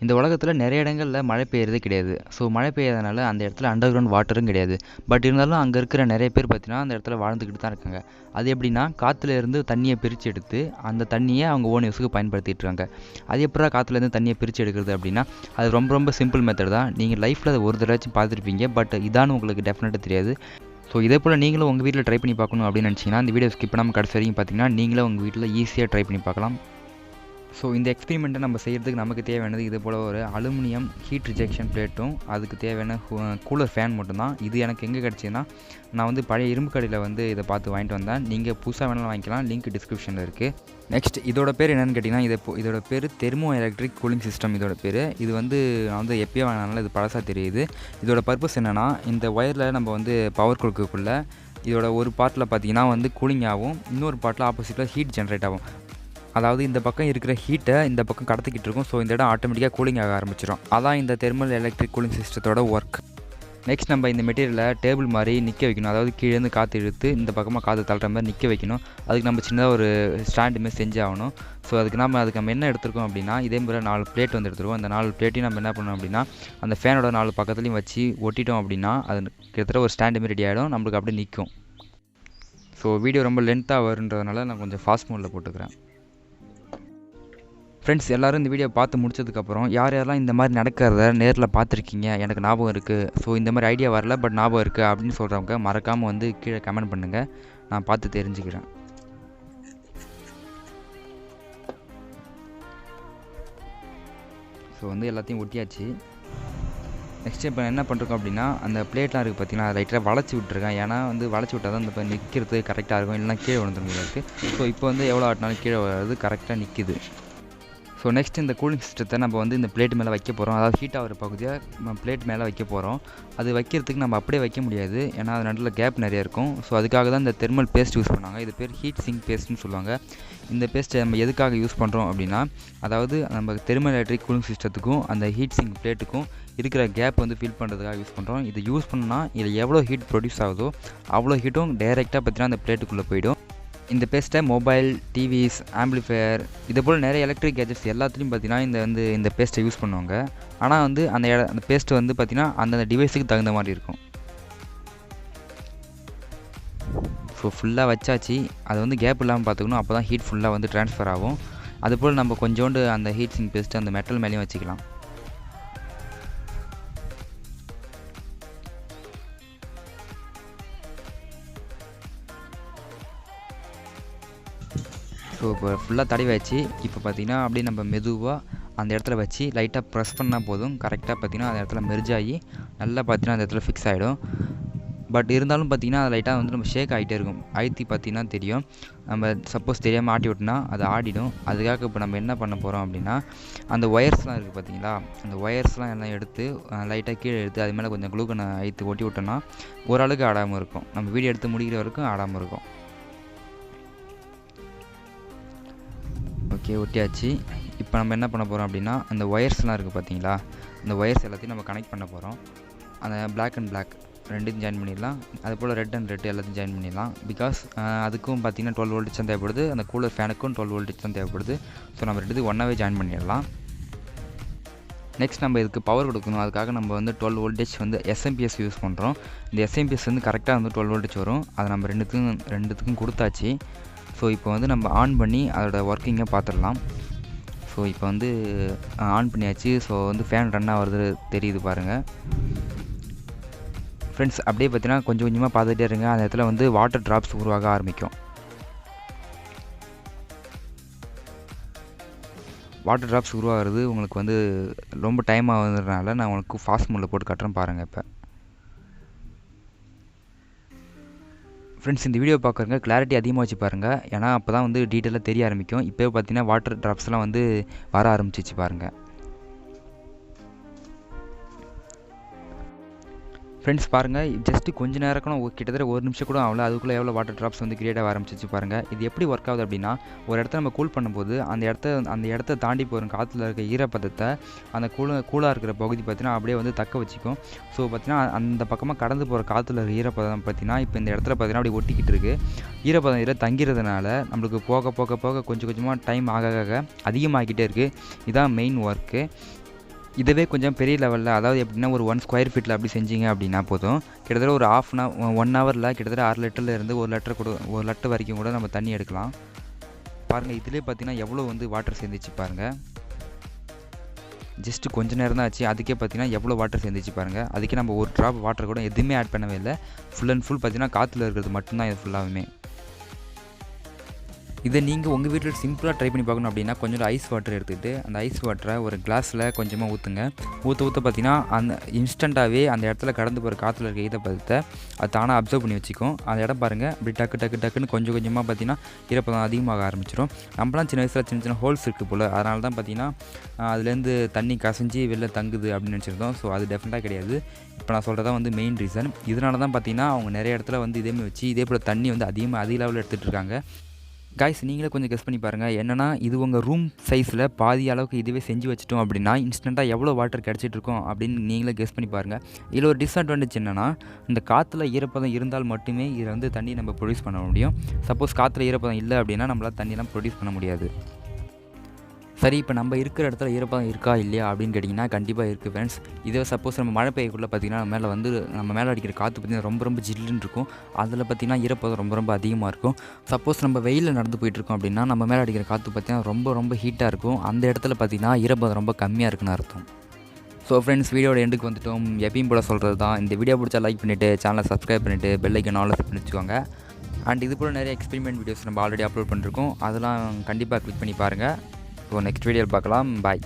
இந்த உலகத்தில் நிறைய இடங்களில் மழை பெய்யறதே கிடையாது. ஸோ மழை பெய்யாதனால அந்த இடத்துல அண்டர் கிரவுண்ட் வாட்டரும் கிடையாது. பட் இருந்தாலும் அங்கே இருக்கிற நிறைய பேர் பார்த்தீங்கன்னா அந்த இடத்துல வாழ்ந்துக்கிட்டு தான் இருக்காங்க. அது எப்படின்னா காற்றுல இருந்து தண்ணியை பிரித்து எடுத்து அந்த தண்ணியை அவங்க ஓன் யூஸுக்கு பயன்படுத்திட்டு இருக்காங்க. அது எப்படா காற்றுலேருந்து தண்ணியை பிரித்து எடுக்கிறது அப்படின்னா அது ரொம்ப ரொம்ப சிம்பிள் மெத்தட் தான். நீங்கள் லைஃப்பில் அதை ஒரு தடவைச்சும் பார்த்துருப்பீங்க. பட் இதான்னு உங்களுக்கு டெஃபினட்டாக தெரியாது. ஸோ இதே போல் நீங்களும் உங்கள் வீட்டில் ட்ரை பண்ணி பார்க்கணும் அப்படின்னு நினச்சிங்கன்னா இந்த வீடியோ ஸ்கிப் பண்ணாமல் கடைசி வரைக்கும் பார்த்தீங்கன்னா நீங்களும் உங்கள் வீட்டில் ஈஸியாக ட்ரை பண்ணி பார்க்கலாம். ஸோ இந்த எக்ஸ்பெரிமெண்ட்டை நம்ம செய்கிறதுக்கு நமக்கு தேவையானது இது போல் ஒரு அலுமினியம் ஹீட் ரிஜெக்ஷன் பிளேட்டும் அதுக்கு தேவையான கூலர் ஃபேன் மட்டும்தான். இது எனக்கு எங்கே கிடச்சிதுன்னா நான் வந்து பழைய இரும்பு கடையில் வந்து இதை பார்த்து வாங்கிட்டு வந்தேன். நீங்கள் புதுசாக வேணாலும் வாங்கிக்கலாம், லிங்க் டிஸ்கிரிப்ஷனில் இருக்குது. நெக்ஸ்ட் இதோட பேர் என்னென்னு கேட்டிங்கன்னா இதோட பேர் தெர்மோ எலக்ட்ரிக் கூலிங் சிஸ்டம். இதோட பேர் இது வந்து நான் வந்து எப்போயோ வாங்கினால இது பழசாக தெரியுது. இதோட பர்பஸ் என்னென்னா இந்த ஒயரில் நம்ம வந்து பவர் கொடுக்கக்குள்ள இதோட ஒரு பார்ட்டில் பார்த்தீங்கன்னா வந்து கூலிங் ஆகும், இன்னொரு பார்ட்டில் ஆப்போசிட்டில் ஹீட் ஜென்ரேட் ஆகும். அதாவது இந்த பக்கம் இருக்கிற ஹீட்டை இந்த பக்கம் கடத்திக்கிட்டு இருக்கும். ஸோ இந்த இடம் ஆட்டோமேட்டிக்காக கூலிங் ஆக ஆரம்பிச்சிடும். அதான் இந்த தெர்மல் எலக்ட்ரிக் கூலிங் சிஸ்டத்தோட ஒர்க். நெக்ஸ்ட் நம்ம இந்த மெட்டீரியலை டேபிள் மாதிரி நிற்க வைக்கணும். அதாவது கீழேருந்து காற்று இழுத்து இந்த பக்கமாக காற்று தள்ளுற மாதிரி நிற்க வைக்கணும். அதுக்கு நம்ம சின்னதாக ஒரு ஸ்டாண்டுமே செஞ்சு ஆகணும். ஸோ அதுக்கு நம்ம என்ன எடுத்துருக்கோம் அப்படின்னா இதே மாதிரி 4 பிளேட் வந்து எடுத்துருவோம். அந்த 4 பிளேட்டையும் நம்ம என்ன பண்ணணும் அப்படின்னா அந்த ஃபேனோட 4 பக்கத்துலையும் வச்சு ஒட்டிட்டோம் அப்படின்னா அது கிட்டத்தட்ட ஒரு ஸ்டாண்டுமே ரெடி ஆகிடும், நம்மளுக்கு அப்படியே நிற்கும். ஸோ வீடியோ ரொம்ப லென்த்தாக வருன்றதுனால நான் கொஞ்சம் ஃபாஸ்ட் மோடில் போட்டுக்கிறேன். ஃப்ரெண்ட்ஸ் எல்லோரும் இந்த வீடியோ பார்த்து முடிச்சதுக்கப்புறம் யாரெல்லாம் இந்த மாதிரி நடக்கிறத நேரில் பார்த்துருக்கீங்க, எனக்கு ஞாபகம் இருக்குது, ஸோ இந்த மாதிரி ஐடியா வரல பட் ஞாபகம் இருக்குது அப்படின்னு சொல்கிறவங்க மறக்காமல் வந்து கீழே கமெண்ட் பண்ணுங்கள், நான் பார்த்து தெரிஞ்சுக்கிறேன். ஸோ வந்து எல்லாத்தையும் ஒட்டியாச்சு. நெக்ஸ்ட் இப்போ என்ன பண்ணுறோம் அப்படின்னா அந்த பிளேட்லாம் இருக்குது பார்த்தீங்கன்னா அதை லைட்டாக வளைச்சி விட்டுருக்கேன். ஏன்னா வந்து வளைச்சி விட்டால் தான் இந்த நிற்கிறது கரெக்டாக இருக்கும், இல்லைனா கீழே விழுந்துருங்க இருக்குது. ஸோ இப்போ வந்து எவ்வளோ ஆட்டினாலும் கீழே வராது, கரெக்டாக நிற்கிது. ஸோ நெக்ஸ்ட் இந்த கூலிங் சிஸ்டத்தை நம்ம வந்து இந்த பிளேட் மேலே வைக்க போகிறோம். அதாவது ஹீட் ஆகிற பகுதியாக நம்ம பிளேட் மேலே வைக்க போகிறோம். அது வைக்கிறதுக்கு நம்ம அப்படியே வைக்க முடியாது, ஏன்னா அது நடுவில் கேப் நிறைய இருக்கும். ஸோ அதுக்காக தான் இந்த தெர்மல் பேஸ்ட் யூஸ் பண்ணாங்க. இது பேர் ஹீட் சிங்க் பேஸ்ட்னு சொல்லுவாங்க. இந்த பேஸ்ட்டை நம்ம எதுக்காக யூஸ் பண்ணுறோம் அப்படின்னா அதாவது நம்ம தெர்மல் எலக்ட்ரிக் கூலிங் சிஸ்டத்துக்கும் அந்த ஹீட் சிங்க் பிளேட்டுக்கும் இருக்கிற கேப் வந்து ஃபில் பண்ணுறதுக்காக யூஸ் பண்ணுறோம். இது யூஸ் பண்ணால் இதில் எவ்வளோ ஹீட் ப்ரொடியூஸ் ஆகுதோ அவ்வளோ ஹீட்டும் டைரெக்டாக பார்த்தீங்கன்னா அந்த பிளேட்டுக்குள்ளே போயிடும். இந்த பேஸ்ட்டை மொபைல், டிவிஸ், ஆம்பிளிஃபையர் இது போல் நிறைய எலக்ட்ரிக் கேஜெட்ஸ் எல்லாத்துலேயும் பார்த்தீங்கன்னா இந்த பேஸ்ட்டை யூஸ் பண்ணுவாங்க. ஆனால் வந்து அந்த பேஸ்ட்டு வந்து பார்த்திங்கன்னா அந்தந்த டிவைஸுக்கு தகுந்த மாதிரி இருக்கும். ஸோ ஃபுல்லாக வச்சாச்சு. அது வந்து கேப் இல்லாமல் பார்த்துக்கணும், அப்போ தான் ஹீட் ஃபுல்லாக வந்து ட்ரான்ஸ்ஃபர் ஆகும். அதுபோல் நம்ம கொஞ்சோண்டு அந்த ஹீட் சிங்க் பேஸ்ட்டு அந்த மெட்டல் மேலேயும் வச்சுக்கலாம். ஸோ இப்போ ஃபுல்லாக தடவி வச்சு இப்போ பார்த்திங்கன்னா அப்படியே நம்ம மெதுவாக அந்த இடத்துல வச்சு லைட்டாக ப்ரெஸ் பண்ணால் போதும். கரெக்டாக பார்த்திங்கன்னா அந்த இடத்துல மெர்ஜ் ஆகி நல்லா பார்த்திங்கன்னா அந்த இடத்துல ஃபிக்ஸ் ஆகிடும். பட் இருந்தாலும் பார்த்திங்கன்னா அது லைட்டாக வந்து நம்ம ஷேக் ஆகிட்டே இருக்கும். அழுத்தி பார்த்திங்கன்னா தெரியும். நம்ம சப்போஸ் தெரியாமல் ஆட்டி விட்டோன்னா அது ஆடிடும். அதுக்காக இப்போ நம்ம என்ன பண்ண போகிறோம் அப்படின்னா அந்த ஒயர்ஸ்லாம் இருக்குது பார்த்திங்களா, அந்த ஒயர்ஸ்லாம் எல்லாம் எடுத்து லைட்டாக கீழே எடுத்து அது மேலே கொஞ்சம் க்ளூகனை அழுத்தி ஒட்டி விட்டோன்னா ஓரளவுக்கு ஆடாமல் இருக்கும். நம்ம வீடியோ எடுத்து முடிக்கிற வரைக்கும் ஆடாமல் இருக்கும். ஓகே, ஒட்டியாச்சு. இப்போ நம்ம என்ன பண்ண போகிறோம் அப்படின்னா அந்த ஒயர்ஸ்லாம் இருக்குது பார்த்தீங்களா, அந்த ஒயர்ஸ் எல்லாத்தையும் நம்ம கனெக்ட் பண்ண போகிறோம். அந்த பிளாக் அண்ட் பிளாக் ரெண்டையும் ஜாயின் பண்ணிடலாம். அதுபோல் ரெட் அண்ட் ரெட் எல்லாத்தையும் ஜாயின் பண்ணிடலாம். பிகாஸ் அதுக்கும் பார்த்திங்கன்னா 12 வோல்டேஜ் தான் தேவைப்படுது, அந்த கூலர் ஃபேனுக்கும் 12 வோல்டேஜ் தான் தேவைப்படுது. ஸோ நம்ம ரெண்டுத்தையும் ஒன்றாவே ஜாயின் பண்ணிடலாம். நெக்ஸ்ட் நம்ம இதுக்கு பவர் கொடுக்கணும். அதுக்காக நம்ம வந்து 12 வோல்டேஜ் வந்து எஸ்எம்பிஎஸ் யூஸ் பண்ணுறோம். இந்த எஸ்எம்பிஎஸ் வந்து கரெக்டாக வந்து 12 வோல்டேஜ் வரும். அதை நம்ம ரெண்டுத்துக்கும் கொடுத்தாச்சு. ஸோ இப்போ வந்து நம்ம ஆன் பண்ணி அதோட ஒர்க்கிங்கை பார்த்துடலாம். ஸோ இப்போ வந்து ஆன் பண்ணியாச்சு. ஸோ வந்து ஃபேன் ரன் ஆகிறது தெரியுது பாருங்கள் ஃப்ரெண்ட்ஸ். அப்படியே பார்த்தீங்கன்னா கொஞ்சம் கொஞ்சமாக பார்த்துட்டே இருங்க, அந்த இடத்துல வந்து வாட்டர் ட்ராப்ஸ் உருவாக ஆரம்பிக்கும். வாட்டர் ட்ராப்ஸ் உருவாகிறது உங்களுக்கு வந்து ரொம்ப டைம் ஆகுதுனால நான் உங்களுக்கு ஃபாஸ்ட் மோடில் போட்டு காட்டுறேன் பாருங்கள். இப்போ ஃப்ரெண்ட்ஸ் இந்த வீடியோ பார்க்குறங்க கிளாரிட்டி அதிகமாக வச்சு பாருங்கள், ஏன்னா அப்போ தான் வந்து டீட்டெயிலாக தெரிய ஆரம்பிக்கும். இப்போ பார்த்தீங்கன்னா வாட்டர் ட்ராப்ஸ்லாம் வந்து வர ஆரம்பிச்சிச்சு பாருங்கள். ஃப்ரெண்ட்ஸ் பாருங்கள், ஜஸ்ட்டு கொஞ்ச நேரம் கூட கிட்டத்தட்ட 1 நிமிஷம் கூட ஆகல, அதுக்குள்ளே எவ்வளோ வாட்டர் ட்ராப்ஸ் வந்து கிரியேட் ஆக ஆரம்பிச்சிச்சு பாருங்கள். இது எப்படி ஒர்க் ஆகுது அப்படின்னா ஒரு இடத்த நம்ம கூல் பண்ணும்போது அந்த இடத்த தாண்டி போகிற காற்றுல இருக்க ஈரப்பதத்தை அந்த கூலாக இருக்கிற பகுதி பார்த்திங்கன்னா அப்படியே வந்து தக்க வச்சுக்கும். ஸோ பார்த்திங்கன்னா அந்த பக்கமாக கடந்து போகிற காற்றுல இருக்க ஈரப்பதம் பார்த்திங்கன்னா இப்போ இந்த இடத்துல பார்த்திங்கன்னா அப்படியே ஒட்டிக்கிட்டு இருக்குது. ஈரப்பதம் இதில் தங்கிறதுனால நம்மளுக்கு போக போக போக கொஞ்சம் கொஞ்சமாக டைம் ஆக அதிகமாகிக்கிட்டே இருக்குது. இதுதான் மெயின் ஒர்க்கு. இதுவே கொஞ்சம் பெரிய லெவலில், அதாவது எப்படின்னா ஒரு 1 ஸ்கொயர் ஃபீட்டில் அப்படி செஞ்சீங்க அப்படின்னா போதும், கிட்டத்தட்ட ஒரு 1 ஹவரில் கிட்டத்தட்ட 1/2 லிட்டர்லேருந்து 1 லிட்டர் வரைக்கும் கூட நம்ம தண்ணி எடுக்கலாம். பாருங்கள், இதிலே பார்த்தீங்கன்னா எவ்வளோ வந்து வாட்டர் சேர்ந்துச்சு பாருங்கள். ஜஸ்ட்டு கொஞ்சம் நேரம் தான் ஆச்சு, அதுக்கே பார்த்தீங்கன்னா எவ்வளோ வாட்டர் சேர்ந்துச்சு பாருங்கள். அதுக்கே நம்ம ஒரு ட்ராப் வாட்டர் கூட எதுவுமே ஆட் பண்ணவே இல்லை. ஃபுல் அண்ட் ஃபுல் பார்த்தீங்கன்னா காற்றுல இருக்கிறது மட்டும்தான் இது ஃபுல்லாகவுமே. இதை நீங்கள் உங்கள் வீட்டில் சிம்பிளாக ட்ரை பண்ணி பார்க்கணும் அப்படின்னா கொஞ்சம் ஐஸ் வாட்டர் எடுத்துக்கிட்டு அந்த ஐஸ் வாட்டரை ஒரு கிளாஸில் கொஞ்சமாக ஊற்றுங்க. ஊற்ற பார்த்தீங்கன்னா அந்த இன்ஸ்டண்ட்டாகவே அந்த இடத்துல கடந்து போகிற காற்றுல இருக்க ஈரப்பதத்தை அது தானாக அப்சர்வ் பண்ணி வச்சுக்கும். அந்த இடம் பாருங்கள், அப்படி டக்குன்னு கொஞ்சம் கொஞ்சமாக பார்த்தீங்கன்னா ஈரப்பதம் அதிகமாக ஆரம்பிச்சிடும். நம்மளாம் சின்ன வயசில் சின்ன சின்ன ஹோல்ஸ் இருக்குது போல், அதனால தான் பார்த்தீங்கன்னா அதுலேருந்து தண்ணி கசஞ்சி வெளில தங்குது அப்படின்னு நினச்சிருந்தோம். ஸோ அது டெஃபினட்டாக கிடையாது. இப்போ நான் சொல்கிறதா வந்து மெயின் ரீசன். இதனால தான் பார்த்தீங்கன்னா அவங்க நிறைய இடத்துல வந்து இதேமாதிரி வச்சு இதே போல் தண்ணி வந்து அதிக லெவலில் எடுத்துகிட்டு இருக்காங்க. காய்ஸ், நீங்களே கொஞ்சம் கெஸ் பண்ணி பாருங்கள். என்னென்னா இது உங்கள் ரூம் சைஸில் பாதி அளவுக்கு இதுவே செஞ்சு வச்சிட்டோம் அப்படின்னா இன்ஸ்டண்ட்டாக எவ்வளோ வாட்டர் கிடச்சிட்ருக்கோம் அப்படின்னு நீங்களே கெஸ் பண்ணி பாருங்கள். இதில் ஒரு டிஸ்அட்வான்டேஜ் என்னென்னா, இந்த காற்றுல ஈரப்பதம் இருந்தால் மட்டுமே இதில் வந்து தண்ணி நம்ம ப்ரொடியூஸ் பண்ண முடியும். சப்போஸ் காற்றுல ஈரப்பதம் இல்லை அப்படின்னா நம்மளால் தண்ணியெலாம் ப்ரொடியூஸ் பண்ண முடியாது. சரி, இப்போ நம்ம இருக்கிற இடத்துல ஈரப்பதம் இருக்கா இல்லையா அப்படின்னு கேட்டிங்கன்னா கண்டிப்பாக இருக்குது ஃப்ரெண்ட்ஸ். இதே சப்போஸ் நம்ம மழை பெய்யக்குள்ளே பார்த்திங்கன்னா நம்ம மேலே அடிக்கிற காற்று பார்த்திங்கன்னா ரொம்ப ஜில்லுன்னு இருக்கும். அதில் பார்த்திங்கன்னா ஈரப்பதம் ரொம்ப அதிகமாக இருக்கும். சப்போஸ் நம்ம வெயிலில் நடந்து போயிட்டுருக்கோம் அப்படின்னா நம்ம மேலே அடிக்கிற காற்று பார்த்திங்கன்னா ரொம்ப ஹீட்டாக இருக்கும். அந்த இடத்துல பார்த்திங்கன்னா ஈரப்பதம் ரொம்ப கம்மியாக இருக்குன்னு அர்த்தம். ஸோ ஃப்ரெண்ட்ஸ், வீடியோட எண்டுக்கு வந்துட்டோம். எப்பயும் போல சொல்கிறது தான், இந்த வீடியோ பிடிச்சா லைக் பண்ணிவிட்டு சேனலை சப்ஸ்கிரைப் பண்ணிவிட்டு பெல் ஐக்கன் ஆல் செட் பண்ணி வச்சுக்கோங்க. அண்ட் இது போல் நிறைய எக்ஸ்பெரிமெண்ட் வீடியோஸ் நம்ம ஆல்ரெடி அப்லோட் பண்ணியிருக்கோம், அதெல்லாம் கண்டிப்பாக கிளிக் பண்ணி பாருங்கள். ஸோ நெக்ஸ்ட் வீடியோவில் பார்க்கலாம். பாய்.